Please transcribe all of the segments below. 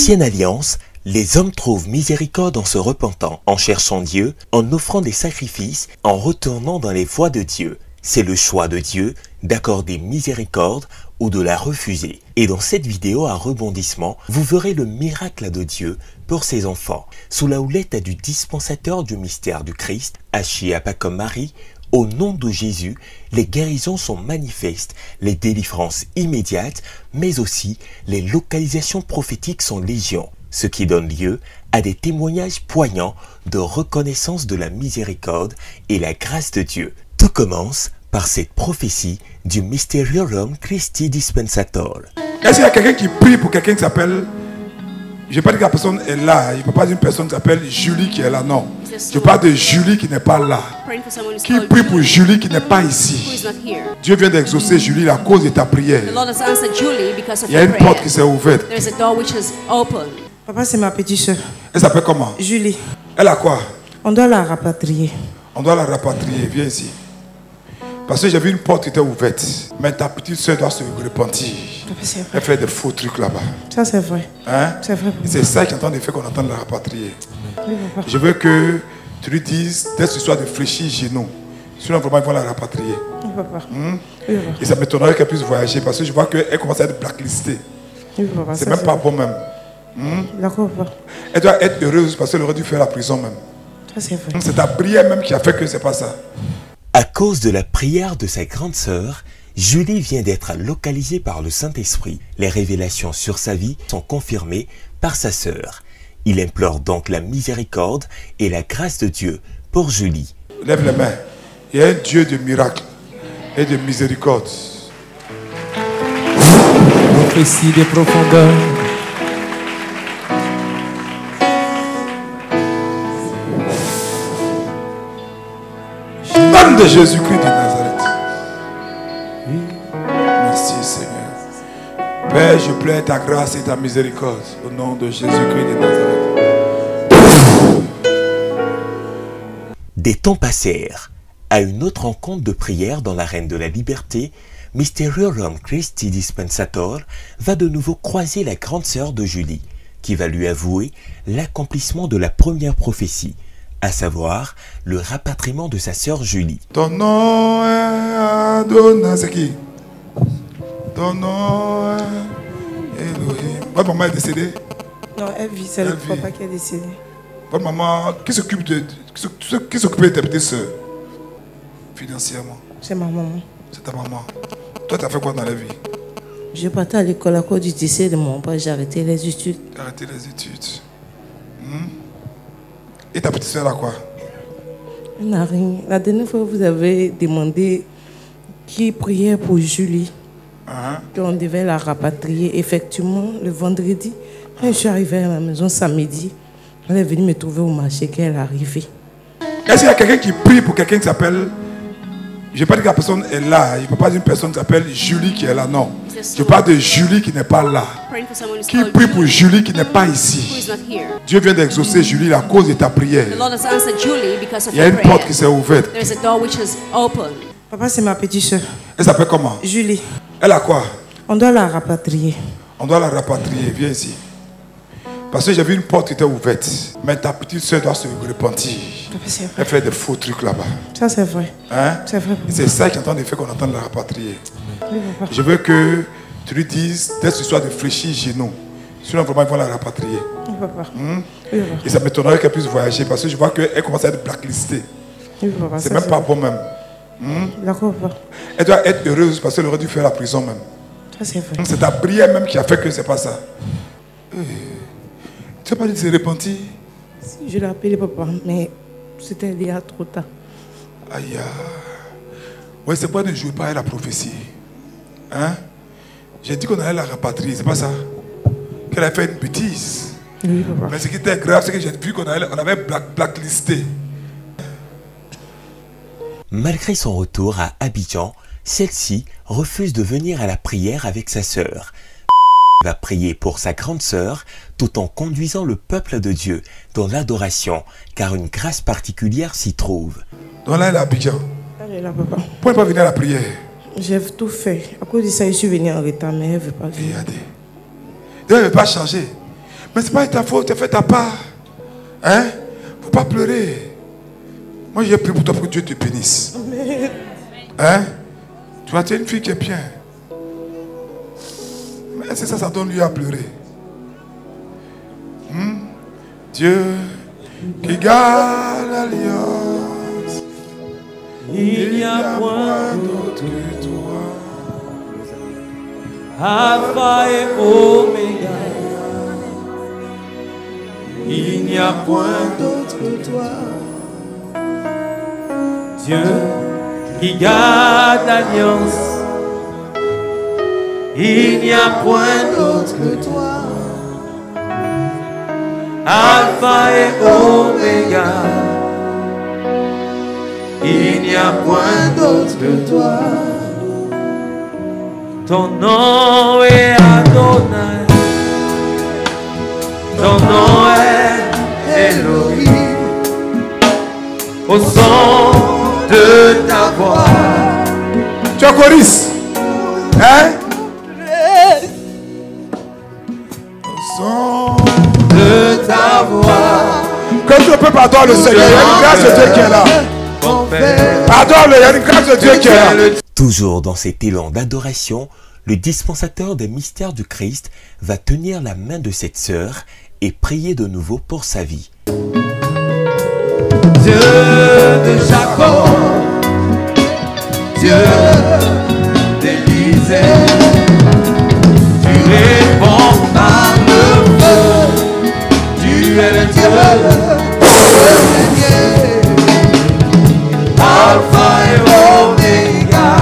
l'ancienne alliance, les hommes trouvent miséricorde en se repentant, en cherchant Dieu, en offrant des sacrifices, en retournant dans les voies de Dieu. C'est le choix de Dieu d'accorder miséricorde ou de la refuser. Et dans cette vidéo à rebondissement, vous verrez le miracle de Dieu pour ses enfants. Sous la houlette du dispensateur du mystère du Christ, Ashiapa comme Marie, au nom de Jésus, les guérisons sont manifestes, les délivrances immédiates, mais aussi les localisations prophétiques sont légion, ce qui donne lieu à des témoignages poignants de reconnaissance de la miséricorde et la grâce de Dieu. Tout commence par cette prophétie du Mysterium Christi Dispensator. Est-ce qu'il y a quelqu'un qui prie pour quelqu'un qui s'appelle... Je ne vais pas dire que la personne est là. Il ne peut pas dire une personne qui s'appelle Julie qui est là, non. Je parle de Julie qui n'est pas là. Qui prie pour Julie qui n'est pas ici. Dieu vient d'exaucer Julie la cause de ta prière. Il y a une porte qui s'est ouverte. Papa, c'est ma petite soeur. Elle s'appelle comment? Julie. Elle a quoi? On doit la rapatrier. On doit la rapatrier. Viens ici. Parce que j'ai vu une porte qui était ouverte. Mais ta petite soeur doit se repentir. Elle fait des faux trucs là-bas. Ça, c'est vrai. Hein? C'est vrai. C'est ça qui est en train de faire qu'on entend la rapatrier. Oui, papa. Je veux que tu lui dises, dès ce soir, de fléchir chez nous. Sinon, vraiment, ils vont la rapatrier. Oui, papa. Oui, papa. Et ça m'étonnerait qu'elle puisse voyager parce que je vois qu'elle commence à être blacklistée. Oui, papa. C'est même pas bon même. D'accord, papa. Elle doit être heureuse parce qu'elle aurait dû faire la prison même. Ça, c'est vrai. C'est ta prière même qui a fait que c'est pas ça. À cause de la prière de sa grande sœur, Julie vient d'être localisée par le Saint-Esprit. Les révélations sur sa vie sont confirmées par sa sœur. Il implore donc la miséricorde et la grâce de Dieu pour Julie. Lève les mains. Il y a un Dieu de miracles et de miséricorde. Prophétie des profondeurs. Nom de Jésus-Christ de Nazareth. Merci Seigneur. Père, je plains ta grâce et ta miséricorde au nom de Jésus-Christ de Nazareth. Des temps passèrent. À une autre rencontre de prière dans l'arène de la liberté, Mysterium Christi Dispensator va de nouveau croiser la grande sœur de Julie, qui va lui avouer l'accomplissement de la première prophétie, à savoir le rapatriement de sa sœur Julie. Ton nom est Adonai. C'est qui? Ton nom est Elohim. Votre maman est décédée? Non, elle vit. C'est le papa qui est décédé. Votre maman, qui s'occupe de tes petites soeurs financièrement? C'est ma maman. C'est ta maman. Toi, tu as fait quoi dans la vie? Je partais à l'école à cause du décès de mon père. J'ai arrêté les études. Tu as arrêté les études. Et ta petite soeur a quoi? Elle n'a rien. La dernière fois, vous avez demandé qui priait pour Julie. Qu'on devait la rapatrier. Effectivement, le vendredi, quand je suis arrivée à la maison samedi, elle est venue me trouver au marché qu'elle est arrivée. Est-ce qu'il y a quelqu'un qui prie pour quelqu'un qui s'appelle... Je ne vais pas dire que la personne est là. Je ne peux pas dire une personne qui s'appelle Julie qui est là, non. Je parle de Julie qui n'est pas là. Qui prie pour Julie qui n'est pas ici. Dieu vient d'exaucer Julie la cause de ta prière. Il y a une porte qui s'est ouverte. Papa, c'est ma petite soeur. Elle s'appelle comment? Julie. Elle a quoi? On doit la rapatrier. On doit la rapatrier. Viens ici. Parce que j'ai vu une porte qui était ouverte. Mais ta petite soeur doit se repentir. Elle fait des faux trucs là-bas. Ça, c'est vrai. Hein? C'est vrai. C'est ça qui est en train de faire qu'on entend la rapatrier. Oui, papa. Je veux que tu lui dises, dès ce soir, de fléchir chez nous. Sinon, vraiment, ils vont la rapatrier. Oui, papa. Oui, papa. Et ça m'étonnerait qu'elle puisse voyager parce que je vois qu'elle commence à être blacklistée. Oui, papa. C'est même pas bon même. D'accord, papa. Elle doit être heureuse parce qu'elle aurait dû faire la prison même. Ça, c'est vrai. C'est ta prière même qui a fait que c'est pas ça. Tu n'as pas dit de se repentir? Si, je l'ai appelé papa, mais c'était déjà trop tard. Aïe. Ouais, c'est pas de jouer pas à la prophétie. Hein? J'ai dit qu'on allait la rapatrier, c'est pas ça? Qu'elle a fait une bêtise. Oui, papa. Mais ce qui était grave, c'est que j'ai vu qu'on avait blacklisté. Malgré son retour à Abidjan, celle-ci refuse de venir à la prière avec sa sœur. Va prier pour sa grande sœur tout en conduisant le peuple de Dieu dans l'adoration, car une grâce particulière s'y trouve. Donc là, elle est à Abidjan. Elle est là, papa. Pourquoi elle ne pas venir à la prière? J'ai tout fait. À cause de ça, je suis venu en retard, mais elle ne veut pas venir. Regardez. Elle ne veut pas changer. Mais ce n'est pas ta faute, tu as fait ta part. Hein? Faut pas pleurer. Moi, j'ai prié pour toi pour que Dieu te bénisse. Amen. Hein? Tu vois, tu es une fille qui est bien. Mais c'est ça, ça donne lieu à pleurer. Dieu qui garde l'alliance. Il n'y a point d'autre que toi. Alpha et Oméga. Il n'y a point d'autre que toi. Dieu qui garde l'alliance. Il n'y a point d'autre que toi. Alpha et Oméga. Il n'y a point d'autre que toi. Ton nom est Adonai. Ton nom est Elohim. Au son de ta voix. Tu es choriste. Hein? Au son De ta voix. que tu peux pardonner le Seigneur. Il y a une grâce de Dieu qui est là. Pardonne-le, il y a une grâce de Dieu qui est là. Toujours dans cet élan d'adoration, le dispensateur des mystères du Christ va tenir la main de cette sœur et prier de nouveau pour sa vie. Dieu de Jacob, Dieu d'Élisée, tu réponds à le feu, tu es le Dieu. Alpha et Oméga,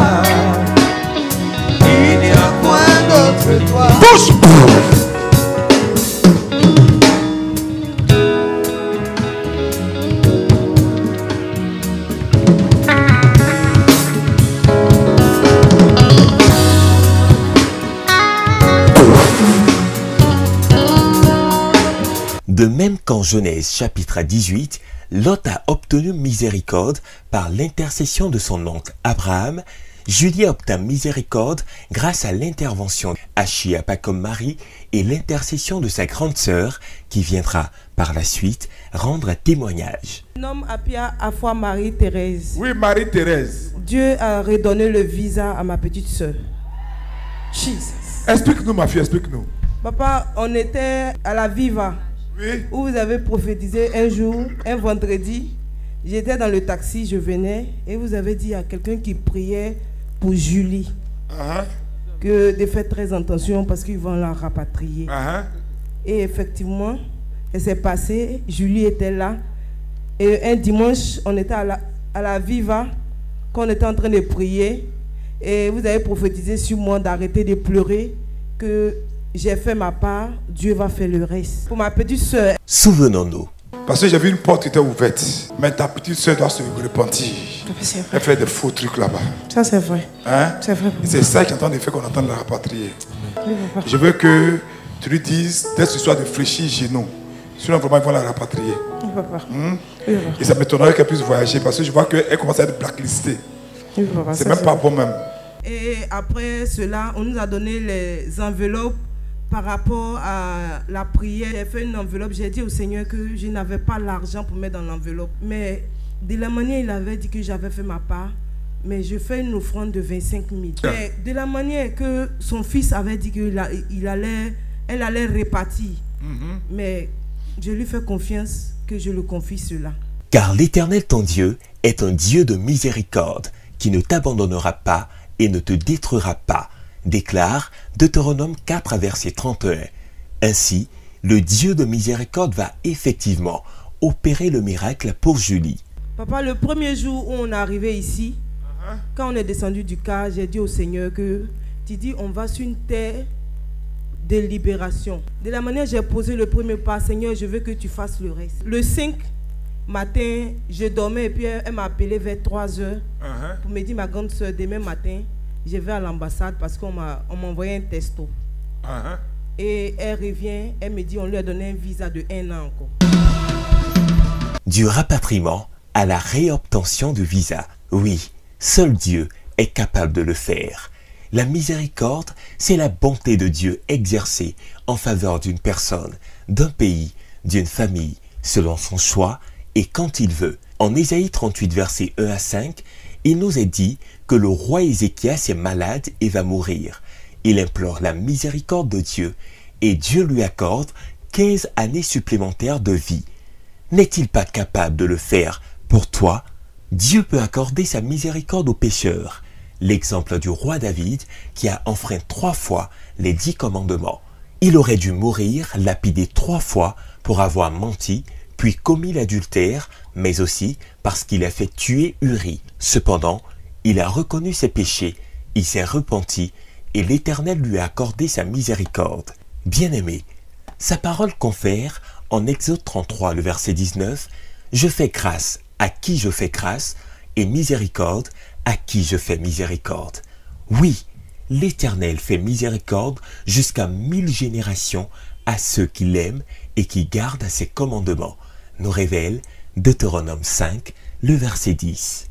il n'y a point d'autre que toi. Bouge! De même qu'en Genèse chapitre 18, Lot a obtenu miséricorde par l'intercession de son oncle Abraham, Julie obtint miséricorde grâce à l'intervention d'Achiapa comme Marie et l'intercession de sa grande sœur qui viendra par la suite rendre témoignage. Nom Apia Afwa Marie-Thérèse. Oui, Marie-Thérèse. Dieu a redonné le visa à ma petite soeur. Jesus. Explique-nous, ma fille, explique-nous. Papa, on était à la Viva. Oui. Où vous avez prophétisé un jour, un vendredi. J'étais dans le taxi, je venais et vous avez dit à quelqu'un qui priait pour Julie que de faire très attention parce qu'ils vont la rapatrier. Et effectivement, elle s'est passée, Julie était là. Et un dimanche, on était à la Viva, quand on était en train de prier. Et vous avez prophétisé sur moi d'arrêter de pleurer, que j'ai fait ma part, Dieu va faire le reste. Pour ma petite soeur. Souvenons-nous. Parce que j'ai vu une porte qui était ouverte. Mais ta petite soeur doit se repentir. Elle fait des faux trucs là-bas. Ça c'est vrai. Hein? C'est vrai. C'est ça qui est en train de faire qu'on entend la rapatrier. Oui, je veux que tu lui dises, dès ce soir, de fléchir genoux. Sinon, vraiment, ils vont la rapatrier. Oui, papa. Oui, papa. Et ça m'étonnerait qu'elle puisse voyager parce que je vois qu'elle commence à être blacklistée. Oui, papa. C'est même pas bon même. Et après cela, on nous a donné les enveloppes par rapport à la prière. J'ai fait une enveloppe, j'ai dit au Seigneur que je n'avais pas l'argent pour mettre dans l'enveloppe. Mais de la manière, il avait dit que j'avais fait ma part. Mais je fais une offrande de 25 000. Mais de la manière que son fils avait dit qu'elle allait répartir. Mais je lui fais confiance que je le confie cela. Car l'Éternel ton Dieu est un Dieu de miséricorde qui ne t'abandonnera pas et ne te détruira pas, déclare Deutéronome 4 verset 31. Ainsi, le Dieu de miséricorde va effectivement opérer le miracle pour Julie. Papa, le premier jour où on est arrivé ici, quand on est descendu du car, j'ai dit au Seigneur que tu dis on va sur une terre de libération. De la manière j'ai posé le premier pas, Seigneur, je veux que tu fasses le reste. Le 5 matin, je dormais et puis elle m'a appelé vers 3 heures pour me dire, ma grande soeur, demain matin, je vais à l'ambassade parce qu'on m'a envoyé un testo. Et elle revient, elle me dit, on lui a donné un visa de 1 an encore. Du rapatriement à la réobtention du visa. Oui, seul Dieu est capable de le faire. La miséricorde, c'est la bonté de Dieu exercée en faveur d'une personne, d'un pays, d'une famille, selon son choix et quand il veut. En Ésaïe 38, versets 1 à 5, il nous est dit que le roi Ézéchias est malade et va mourir. Il implore la miséricorde de Dieu et Dieu lui accorde 15 années supplémentaires de vie. N'est-il pas capable de le faire pour toi? Dieu peut accorder sa miséricorde aux pécheurs. L'exemple du roi David qui a enfreint 3 fois les 10 commandements. Il aurait dû mourir lapidé 3 fois pour avoir menti, puis commis l'adultère, mais aussi parce qu'il a fait tuer Uri. Cependant, il a reconnu ses péchés, il s'est repenti et l'Éternel lui a accordé sa miséricorde. Bien-aimé, sa parole confère en Exode 33, le verset 19, « Je fais grâce à qui je fais grâce et miséricorde à qui je fais miséricorde. » Oui, l'Éternel fait miséricorde jusqu'à 1000 générations à ceux qui l'aiment et qui gardent ses commandements, nous révèle Deutéronome 5, le verset 10.